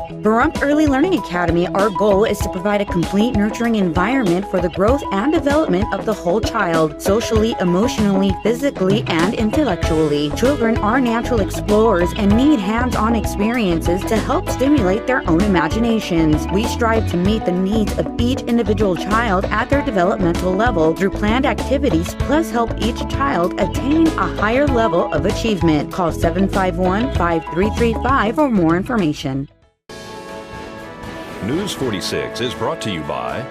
Pahrump Early Learning Academy, our goal is to provide a complete nurturing environment for the growth and development of the whole child, socially, emotionally, physically, and intellectually. Children are natural explorers and need hands-on experiences to help stimulate their own imaginations. We strive to meet the needs of each individual child at their developmental level through planned activities, plus help each child attain a higher level of achievement. Call 751-5335 for more information. News 46 is brought to you by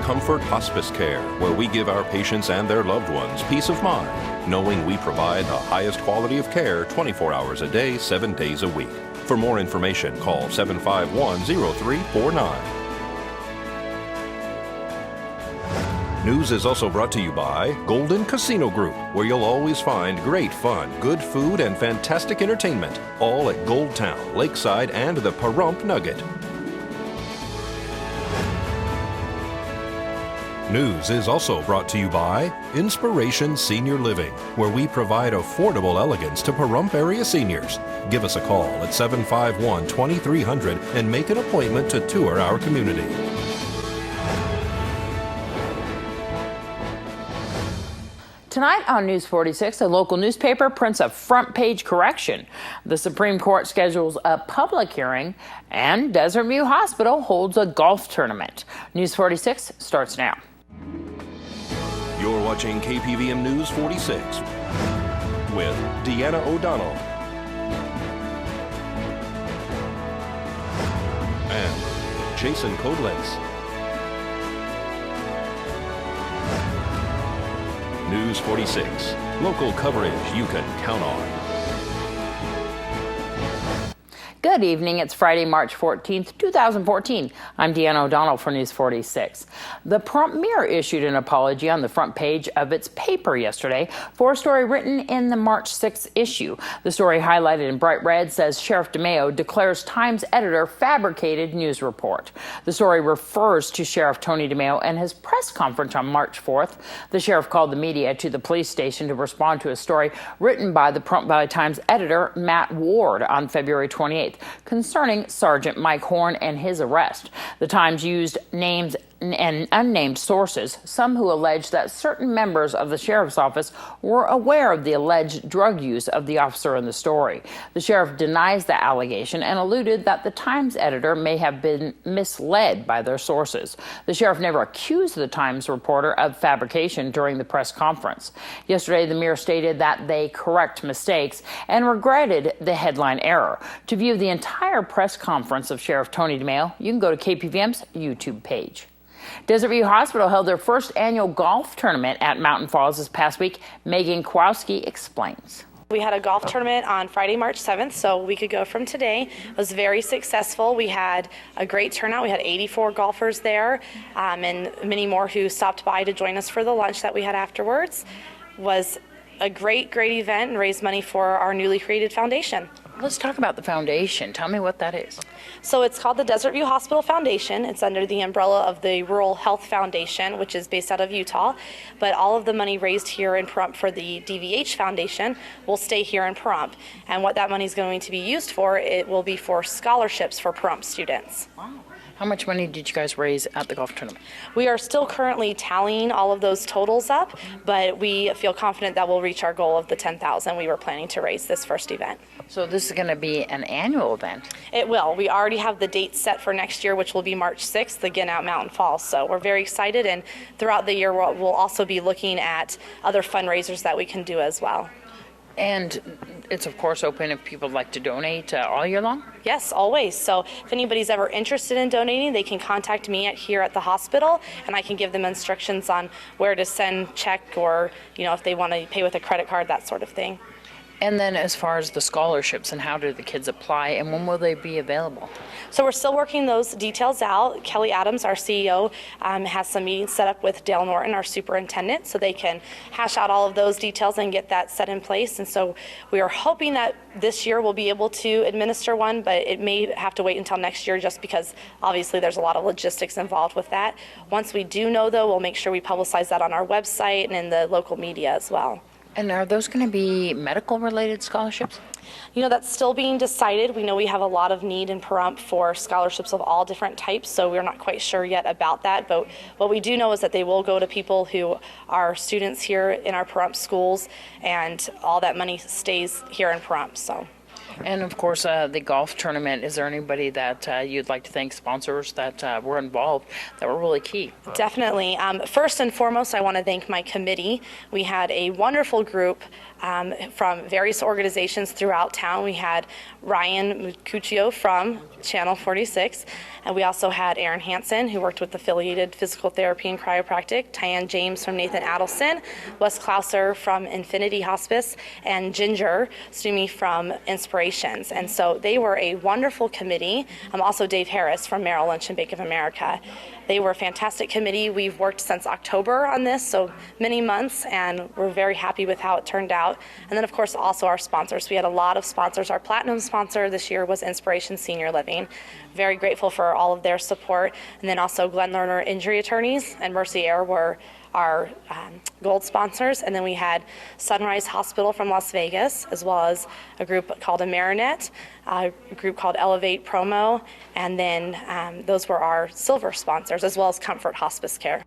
Comfort Hospice Care, where we give our patients and their loved ones peace of mind, knowing we provide the highest quality of care 24 hours a day, 7 days a week. For more information, call 751-0349. News is also brought to you by Golden Casino Group, where you'll always find great fun, good food, and fantastic entertainment, all at Gold Town, Lakeside, and the Pahrump Nugget. News is also brought to you by Inspiration Senior Living, where we provide affordable elegance to Pahrump area seniors. Give us a call at 751-2300 and make an appointment to tour our community. Tonight on News 46, a local newspaper prints a front-page correction. The Supreme Court schedules a public hearing, and Desert View Hospital holds a golf tournament. News 46 starts now. You're watching KPVM News 46 with Deanna O'Donnell and Jason Koblenz. News 46, local coverage you can count on. Good evening. It's Friday, March 14th, 2014. I'm Deanna O'Donnell for News 46. The Pahrump Mirror issued an apology on the front page of its paper yesterday for a story written in the March 6th issue. The story, highlighted in bright red, says Sheriff DeMeo declares Times editor fabricated news report. The story refers to Sheriff Tony DeMeo and his press conference on March 4th. The sheriff called the media to the police station to respond to a story written by the Pahrump Valley Times editor Matt Ward on February 28th. Concerning Sergeant Mike Horn and his arrest. The Times used names and unnamed sources, some who alleged that certain members of the sheriff's office were aware of the alleged drug use of the officer in the story. The sheriff denies the allegation and alluded that the Times editor may have been misled by their sources. The sheriff never accused the Times reporter of fabrication during the press conference. Yesterday, the Mirror stated that they correct mistakes and regretted the headline error. To view the entire press conference of Sheriff Tony DeMeo, you can go to KPVM's YouTube page. Desert View Hospital held their first annual golf tournament at Mountain Falls this past week. Megan Kowalski explains. We had a golf tournament on Friday, March 7th, so a week ago from today. It was very successful. We had a great turnout. We had 84 golfers there, and many more who stopped by to join us for the lunch that we had afterwards. It was a great event and raised money for our newly created foundation. Let's talk about the foundation. Tell me what that is. So it's called the Desert View Hospital Foundation. It's under the umbrella of the Rural Health Foundation, which is based out of Utah. But all of the money raised here in Pahrump for the DVH Foundation will stay here in Pahrump. And what that money is going to be used for, it will be for scholarships for Pahrump students. Wow. How much money did you guys raise at the golf tournament? We are still currently tallying all of those totals up, but we feel confident that we'll reach our goal of the $10,000 we were planning to raise this first event. So this is going to be an annual event? It will. We already have the date set for next year, which will be March 6th, again at Mountain Falls. So we're very excited, and throughout the year we'll also be looking at other fundraisers that we can do as well. And it's, of course, open if people would like to donate all year long? Yes, always. So if anybody's ever interested in donating, they can contact me here at the hospital, and I can give them instructions on where to send check or, if they want to pay with a credit card, that sort of thing. And then as far as the scholarships and how do the kids apply and when will they be available? So we're still working those details out. Kelly Adams, our CEO, has some meetings set up with Dale Norton, our superintendent, so they can hash out all of those details and get that set in place. And so we are hoping that this year we'll be able to administer one, but it may have to wait until next year just because obviously there's a lot of logistics involved with that. Once we do know, though, we'll make sure we publicize that on our website and in the local media as well. And are those going to be medical-related scholarships? That's still being decided. We know we have a lot of need in Pahrump for scholarships of all different types, so we're not quite sure yet about that. But what we do know is that they will go to people who are students here in our Pahrump schools, and all that money stays here in Pahrump. So. And of course, the golf tournament, is there anybody that you'd like to thank, sponsors that were involved that were really key? Definitely. First and foremost, I want to thank my committee. We had a wonderful group from various organizations throughout town. We had Ryan Mucuccio from Channel 46, and we also had Aaron Hansen, who worked with Affiliated Physical Therapy and Chiropractic, Tyann James from Nathan Adelson, Wes Klauser from Infinity Hospice, and Ginger Stumi from Inspirations. And so they were a wonderful committee. Also Dave Harris from Merrill Lynch and Bank of America. They were a fantastic committee. We've worked since October on this, so many months, and we're very happy with how it turned out. And then, of course, also our sponsors. We had a lot of sponsors. Our platinum sponsor this year was Inspiration Senior Living. Very grateful for all of their support. And then also Glenn Lerner Injury Attorneys and Mercy Air were our gold sponsors. And then we had Sunrise Hospital from Las Vegas, as well as a group called Amerinet, a group called Elevate Promo, and then those were our silver sponsors, as well as Comfort Hospice Care.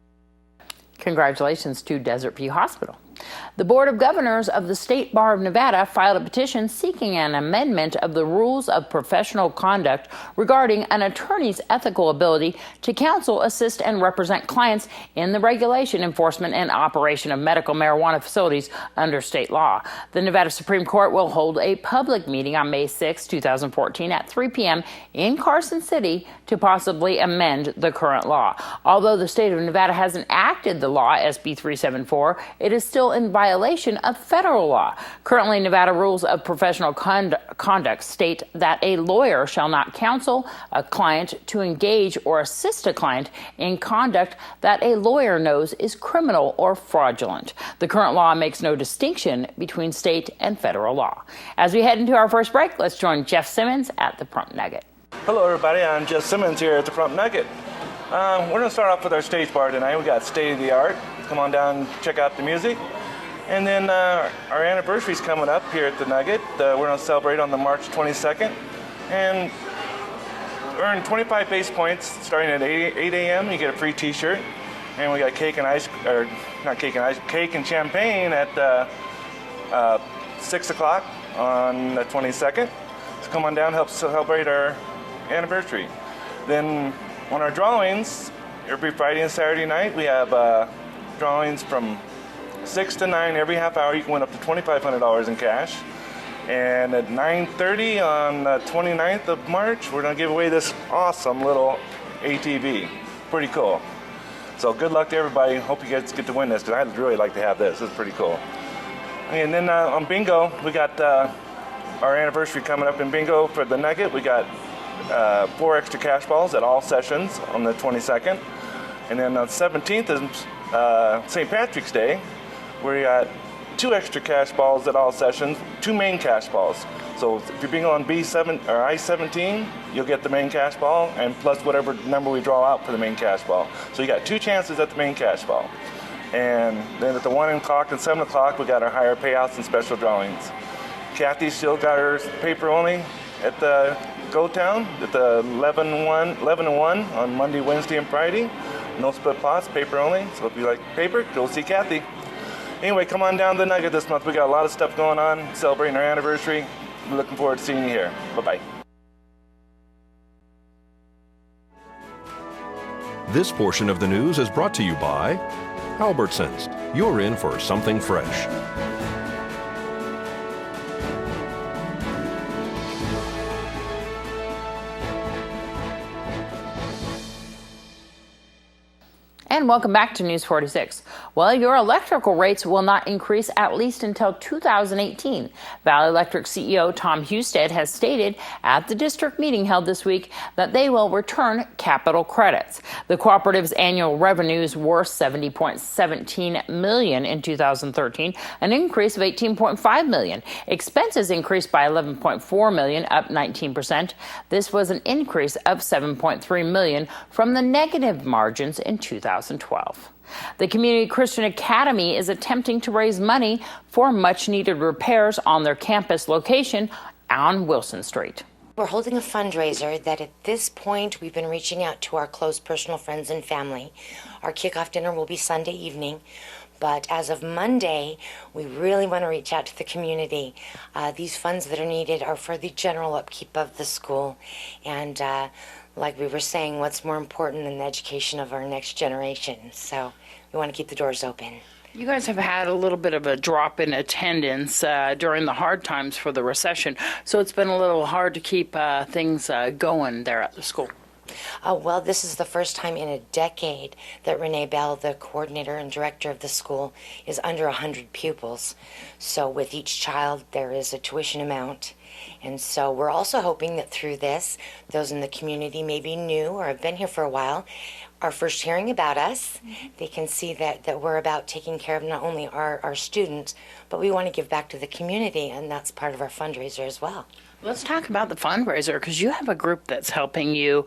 Congratulations to Desert View Hospital. The Board of Governors of the State Bar of Nevada filed a petition seeking an amendment of the rules of professional conduct regarding an attorney's ethical ability to counsel, assist, and represent clients in the regulation, enforcement, and operation of medical marijuana facilities under state law. The Nevada Supreme Court will hold a public meeting on May 6, 2014 at 3 p.m. in Carson City to possibly amend the current law. Although the state of Nevada hasn't enacted the law, SB 374, it is still in violation of federal law. Currently, Nevada rules of professional conduct state that a lawyer shall not counsel a client to engage or assist a client in conduct that a lawyer knows is criminal or fraudulent. The current law makes no distinction between state and federal law. As we head into our first break, let's join Jeff Simmons at the Pahrump Nugget. Hello, everybody. I'm Jeff Simmons here at the Pahrump Nugget. We're going to start off with our stage bar tonight. We got State of the Art. Come on down and check out the music. And then our anniversary is coming up here at the Nugget. We're going to celebrate on the March 22nd. And earn 25 base points starting at 8 a.m. You get a free t-shirt. And we got cake and champagne at 6 o'clock on the 22nd. So come on down, help celebrate our anniversary. Then on our drawings, every Friday and Saturday night, we have drawings from 6 to 9 every half hour. You can win up to $2,500 in cash. And at 9:30 on the 29th of March, we're going to give away this awesome little ATV. Pretty cool. So good luck to everybody. Hope you guys get to win this, because I'd really like to have this. This is pretty cool. And then on bingo, we got our anniversary coming up in bingo for the Nugget. We got 4 extra cash balls at all sessions on the 22nd. And then on the 17th is St. Patrick's Day. We got 2 extra cash balls at all sessions, 2 main cash balls. So if you're bingo on B7 or I-17, you'll get the main cash ball, and plus whatever number we draw out for the main cash ball. So you got 2 chances at the main cash ball. And then at the 1 o'clock and 7 o'clock, we got our higher payouts and special drawings. Kathy still got her paper only at the Go Town at the 11 and 1 on Monday, Wednesday, and Friday. No split pots, paper only. So if you like paper, go see Kathy. Anyway, come on down to the Nugget this month. We got a lot of stuff going on, celebrating our anniversary. We're looking forward to seeing you here. Bye-bye. This portion of the news is brought to you by Albertsons. You're in for something fresh. And welcome back to News 46. Well, your electrical rates will not increase at least until 2018. Valley Electric CEO Tom Husted has stated at the district meeting held this week that they will return capital credits. The cooperative's annual revenues were $70.17 million in 2013, an increase of $18.5 million. Expenses increased by $11.4 million, up 19%. This was an increase of $7.3 million from the negative margins in 2012. The Community Christian Academy is attempting to raise money for much-needed repairs on their campus location on Wilson Street. We're holding a fundraiser that at this point we've been reaching out to our close personal friends and family. Our kickoff dinner will be Sunday evening, but as of Monday, we really want to reach out to the community. These funds that are needed are for the general upkeep of the school. And like we were saying, what's more important than the education of our next generation? So we want to keep the doors open. You guys have had a little bit of a drop in attendance during the hard times for the recession, so it's been a little hard to keep things going there at the school. Well, this is the first time in a decade that Renee Bell, the coordinator and director of the school, is under 100 pupils. So with each child, there is a tuition amount. And so we're also hoping that through this, those in the community may be new or have been here for a while, are first hearing about us. They can see that we're about taking care of not only our students, but we want to give back to the community, and that's part of our fundraiser as well. Let's talk about the fundraiser, because you have a group that's helping you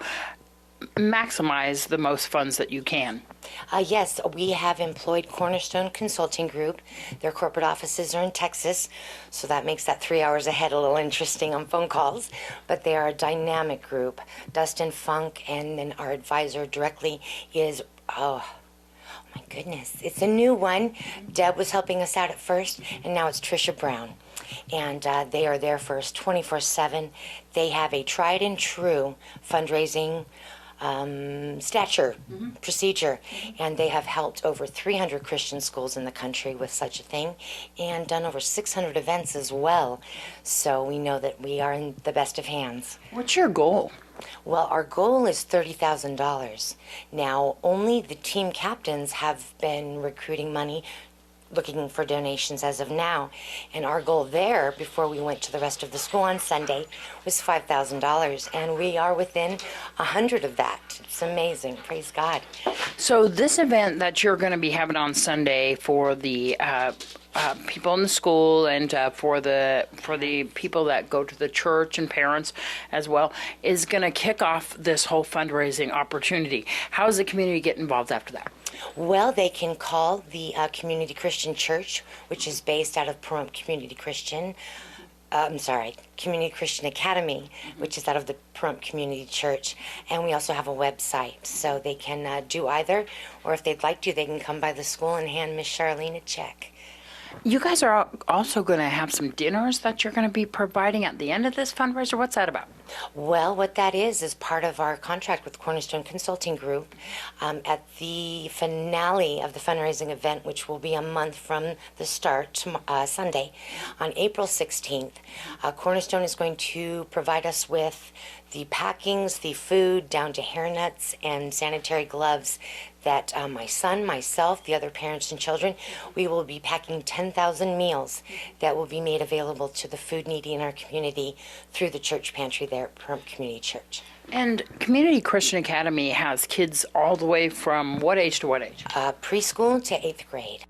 maximize the most funds that you can. Yes, we have employed Cornerstone Consulting Group. Their corporate offices are in Texas, so that makes that 3 hours ahead a little interesting on phone calls. But they are a dynamic group. Dustin Funk, and then our advisor directly is, oh my goodness, it's a new one. Deb was helping us out at first, and now it's Trisha Brown. And they are there for us 24/7. They have a tried and true fundraising procedure, and they have helped over 300 Christian schools in the country with such a thing, and done over 600 events as well. So we know that we are in the best of hands. What's your goal? Well, our goal is $30,000. Now, only the team captains have been recruiting money, looking for donations as of now. And our goal there, before we went to the rest of the school on Sunday, was $5,000. And we are within 100 of that. It's amazing. Praise God. So this event that you're going to be having on Sunday for the people in the school and for the people that go to the church and parents as well is going to kick off this whole fundraising opportunity. How does the community get involved after that? Well, they can call the Community Christian Church, which is based out of Pahrump Community Christian Academy, which is out of the Pahrump Community Church. And we also have a website, so they can do either, or if they'd like to, they can come by the school and hand Miss Charlene a check. You guys are also going to have some dinners that you're going to be providing at the end of this fundraiser. What's that about? Well, what that is part of our contract with Cornerstone Consulting Group. At the finale of the fundraising event, which will be a month from the start, Sunday, on April 16th, Cornerstone is going to provide us with the packings, the food, down to hairnets and sanitary gloves that my son, myself, the other parents and children, we will be packing 10,000 meals that will be made available to the food needy in our community through the church pantry there at Pahrump Community Church. And Community Christian Academy has kids all the way from what age to what age? Preschool to 8th grade.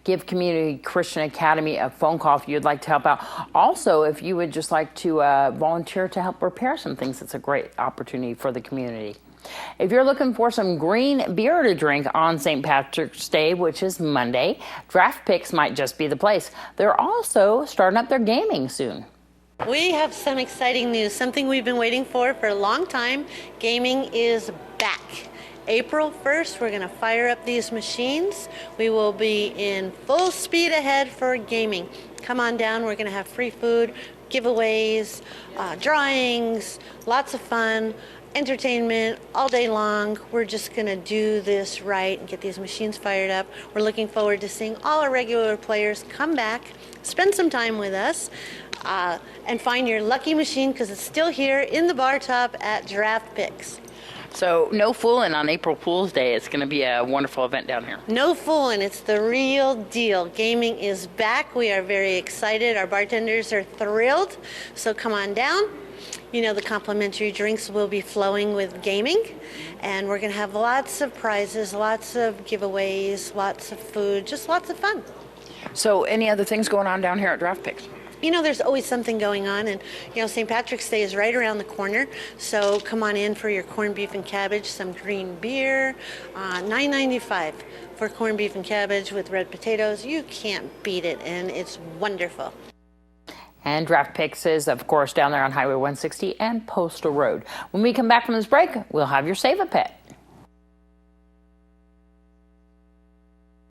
Give Community Christian Academy a phone call if you'd like to help out. Also, if you would just like to volunteer to help repair some things, it's a great opportunity for the community. If you're looking for some green beer to drink on St. Patrick's Day, which is Monday, Draft Picks might just be the place. They're also starting up their gaming soon. We have some exciting news, something we've been waiting for a long time. Gaming is back. April 1st, we're going to fire up these machines. We will be in full speed ahead for gaming. Come on down. We're going to have free food, giveaways, drawings, lots of fun, entertainment all day long. We're just going to do this right and get these machines fired up. We're looking forward to seeing all our regular players come back, spend some time with us, and find your lucky machine, because it's still here in the bar top at Draft Picks. So no fooling on April Fool's Day. It's going to be a wonderful event down here. No fooling. It's the real deal. Gaming is back. We are very excited. Our bartenders are thrilled. So come on down. You know, the complimentary drinks will be flowing with gaming. And we're going to have lots of prizes, lots of giveaways, lots of food, just lots of fun. So any other things going on down here at Draft Picks? You know, there's always something going on, and you know, St. Patrick's Day is right around the corner, so come on in for your corned beef and cabbage, some green beer, $9.95 for corned beef and cabbage with red potatoes. You can't beat it, and it's wonderful. And Draft Picks is, of course, down there on Highway 160 and Postal Road. When we come back from this break, we'll have your Save a Pet.